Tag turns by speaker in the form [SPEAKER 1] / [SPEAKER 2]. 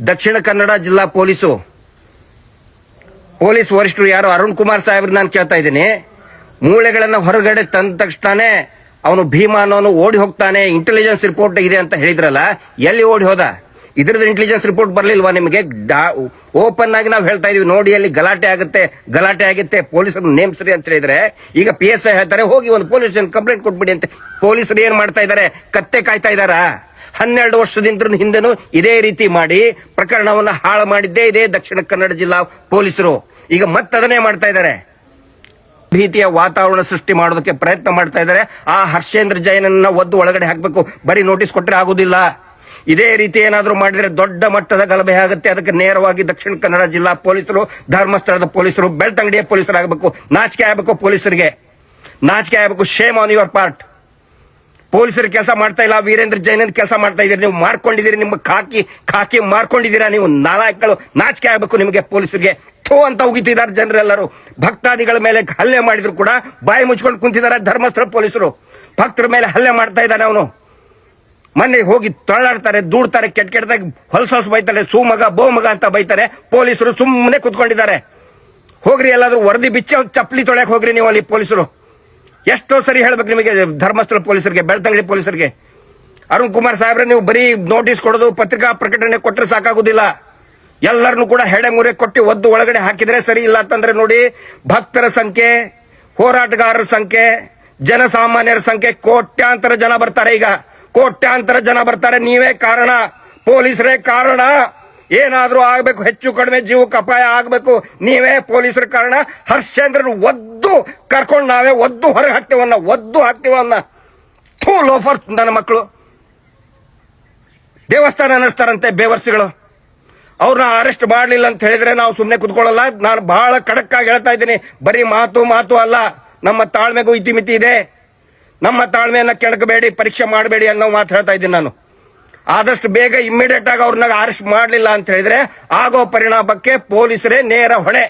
[SPEAKER 1] ದಕ್ಷಿಣ ಕನ್ನಡ ಜಿಲ್ಲಾ ಪೊಲೀಸ್ ವರಿಷ್ಠರು ಯಾರು ಅರುಣ್ ಕುಮಾರ್ ಸಾಹೇಬ್ರು ನಾನು ಕೇಳ್ತಾ ಇದ್ದೀನಿ. ಮೂಳೆಗಳನ್ನ ಹೊರಗಡೆ ತಂದ ತಕ್ಷಣನೇ ಅವನು ಭೀಮಾ ಅನ್ನೋನು ಓಡಿ ಹೋಗ್ತಾನೆ, ಇಂಟೆಲಿಜೆನ್ಸ್ ರಿಪೋರ್ಟ್ ಇದೆ ಅಂತ ಹೇಳಿದ್ರಲ್ಲ, ಎಲ್ಲಿ ಓಡಿ ಹೋದ? ಇದ್ರದ್ದು ಇಂಟೆಲಿಜೆನ್ಸ್ ರಿಪೋರ್ಟ್ ಬರ್ಲಿಲ್ವಾ ನಿಮಗೆ? ಓಪನ್ ಆಗಿ ನಾವು ಹೇಳ್ತಾ ಇದೀವಿ, ನೋಡಿ ಅಲ್ಲಿ ಗಲಾಟೆ ಆಗುತ್ತೆ, ಪೊಲೀಸರು ನೇಮಿಸ್ರಿ ಅಂತ ಹೇಳಿದ್ರೆ, ಈಗ PSI ಹೇಳ್ತಾರೆ ಹೋಗಿ ಒಂದು ಪೊಲೀಸ್ ಸ್ಟೇಷನ್ ಕಂಪ್ಲೇಂಟ್ ಕೊಟ್ಬಿಡಿ ಅಂತ. ಪೊಲೀಸರು ಏನ್ ಮಾಡ್ತಾ ಇದ್ದಾರೆ? ಕತ್ತೆ ಕಾಯ್ತಾ ಇದ್ದಾರಾ? 12 ವರ್ಷದಿಂದ ಹಿಂದೆನೂ ಇದೇ ರೀತಿ ಮಾಡಿ ಪ್ರಕರಣವನ್ನ ಹಾಳು ಮಾಡಿದ್ದೇ ಇದೇ ದಕ್ಷಿಣ ಕನ್ನಡ ಜಿಲ್ಲಾ ಪೊಲೀಸರು. ಈಗ ಮತ್ತದನ್ನೇ ಮಾಡ್ತಾ ಇದ್ದಾರೆ, ಭೀತಿಯ ವಾತಾವರಣ ಸೃಷ್ಟಿ ಮಾಡೋದಕ್ಕೆ ಪ್ರಯತ್ನ ಮಾಡ್ತಾ ಇದ್ದಾರೆ. ಆ ಹರ್ಷೇಂದ್ರ ಜೈನನ್ನ ಒದ್ದು ಒಳಗಡೆ ಹಾಕಬೇಕು, ಬರೀ ನೋಟಿಸ್ ಕೊಟ್ಟರೆ ಆಗುದಿಲ್ಲ. ಇದೇ ರೀತಿ ಏನಾದರೂ ಮಾಡಿದ್ರೆ ದೊಡ್ಡ ಮಟ್ಟದ ಗಲಭೆ ಆಗುತ್ತೆ. ಅದಕ್ಕೆ ನೇರವಾಗಿ ದಕ್ಷಿಣ ಕನ್ನಡ ಜಿಲ್ಲಾ ಪೊಲೀಸರು, ಧರ್ಮಸ್ಥಳದ ಪೊಲೀಸರು, ಬೆಳ್ತಂಗಡಿಯ ಪೊಲೀಸರು ಆಗಬೇಕು. ನಾಚಿಕೆ ಆಗಬೇಕು, ಪೊಲೀಸರಿಗೆ ನಾಚಿಕೆ ಆಗಬೇಕು. Shame on your part. ಪೊಲೀಸರು ಕೆಲಸ ಮಾಡ್ತಾ ಇಲ್ಲ, ವೀರೇಂದ್ರ ಜೈನನ್ ಕೆಲಸ ಮಾಡ್ತಾ ಇದ್ದೀರಿ. ನೀವು ಮಾರ್ಕೊಂಡಿದ್ದೀರಿ, ನಿಮ್ಮ ಖಾಕಿ ಮಾರ್ಕೊಂಡಿದ್ದೀರಾ ನೀವು ನಾಲಾಯಕಗಳು. ನಾಚಿಕೆ ಆಗಬೇಕು ನಿಮಗೆ, ಪೊಲೀಸರಿಗೆ. ಥೋ ಅಂತ ಉಗಿತಿದ್ದಾರೆ ಜನರೆಲ್ಲರೂ. ಭಕ್ತಾದಿಗಳ ಮೇಲೆ ಹಲ್ಲೆ ಮಾಡಿದ್ರು ಕೂಡ ಬಾಯಿ ಮುಚ್ಕೊಂಡು ಕುಂತಿದ್ದಾರೆ ಧರ್ಮಸ್ಥಳ ಪೊಲೀಸರು. ಭಕ್ತರ ಮೇಲೆ ಹಲ್ಲೆ ಮಾಡ್ತಾ ಇದ್ದಾನೆ ಅವನು. ಮೊನ್ನೆ ಹೋಗಿ ತೊಳ್ಳಾಡ್ತಾರೆ, ದೂಡ್ತಾರೆ, ಕೆಟ್ಟದಾಗಿ ಹೊಲಸೊಲ್ಸು ಬೈತಾರೆ, ಸೂಮಗ ಬೋಮಗ ಅಂತ ಬೈತಾರೆ. ಪೊಲೀಸರು ಸುಮ್ಮನೆ ಕುತ್ಕೊಂಡಿದ್ದಾರೆ. ಹೋಗ್ರಿ, ಎಲ್ಲಾದ್ರೂ ವರದಿ ಬಿಚ್ಚ ಚಪ್ಪಲಿ ತೊಳೆಯಕ್ ಹೋಗ್ರಿ ನೀವು ಅಲ್ಲಿ. ಪೊಲೀಸರು ಎಷ್ಟೋ ಸರಿ ಹೇಳ್ಬೇಕು ನಿಮಗೆ, ಧರ್ಮಸ್ಥಳ ಪೊಲೀಸರಿಗೆ, ಬೆಳ್ತಂಗಡಿ ಪೊಲೀಸರಿಗೆ. ಅರುಣ್ ಕುಮಾರ್ ಸಾಹೇಬ್ರೆ, ನೀವು ಬರೀ ನೋಟಿಸ್ ಕೊಡೋದು, ಪತ್ರಿಕಾ ಪ್ರಕಟಣೆ ಕೊಟ್ಟರೆ ಸಾಕಾಗುದಿಲ್ಲ. ಎಲ್ಲರನ್ನು ಕೂಡ ಹೆಡೆಮುರೆ ಕೊಟ್ಟು ಒದ್ದು ಒಳಗಡೆ ಹಾಕಿದ್ರೆ ಸರಿ. ಇಲ್ಲ ಅಂತಂದ್ರೆ ನೋಡಿ, ಭಕ್ತರ ಸಂಖ್ಯೆ, ಹೋರಾಟಗಾರರ ಸಂಖ್ಯೆ, ಜನಸಾಮಾನ್ಯರ ಸಂಖ್ಯೆ, ಕೋಟ್ಯಾಂತರ ಜನ ಬರ್ತಾರೆ. ಈಗ ಕೋಟ್ಯಾಂತರ ಜನ ಬರ್ತಾರೆ. ನೀವೇ ಕಾರಣ, ಪೊಲೀಸರೇ ಕಾರಣ. ಏನಾದ್ರೂ ಆಗ್ಬೇಕು, ಹೆಚ್ಚು ಕಡಿಮೆ ಜೀವಕ್ಕೆ ಅಪಾಯ ಆಗ್ಬೇಕು, ನೀವೇ ಪೊಲೀಸರ ಕಾರಣ. ಹರ್ಷೇಂದ್ರನ್ ಒದ್ದು ಕರ್ಕೊಂಡು ನಾವೇ ಒದ್ದು ಹೊರಗೆ ಹಾಕ್ತೀವನ್ನ. ಥೂ ಲೋಫರ್ ನನ್ನ ಮಕ್ಕಳು. ದೇವಸ್ಥಾನ ನಡೆಸ್ತಾರಂತೆ ಬೇವರ್ಸಿಗಳು. ಅವ್ರನ್ನ ಅರೆಸ್ಟ್ ಮಾಡಲಿಲ್ಲ ಅಂತ ಹೇಳಿದ್ರೆ ನಾವು ಸುಮ್ಮನೆ ಕುತ್ಕೊಳ್ಳಲ್ಲ. ನಾನು ಬಹಳ ಖಡಕ್ ಆಗಿ ಹೇಳ್ತಾ ಇದ್ದೀನಿ, ಬರೀ ಮಾತು ಅಲ್ಲ, ನಮ್ಮ ತಾಳ್ಮೆಗೂ ಇತಿಮಿತಿ ಇದೆ. ನಮ್ಮ ತಾಳ್ಮೆಯನ್ನ ಕೆಣಕಬೇಡಿ, ಪರೀಕ್ಷೆ ಮಾಡಬೇಡಿ ಅನ್ನೋ ಮಾತು ಹೇಳ್ತಾ ಇದ್ದೀನಿ ನಾನು. ಆದಷ್ಟು ಬೇಗ ಇಮ್ಮಿಡಿಯೇಟ್ ಆಗಿ ಅವ್ರನ್ನ ಅರೆಸ್ಟ್ ಮಾಡಲಿಲ್ಲ ಅಂತ ಹೇಳಿದ್ರೆ ಆಗೋ ಪರಿಣಾಮಕ್ಕೆ ಪೊಲೀಸರೇ ನೇರ ಹೊಣೆ.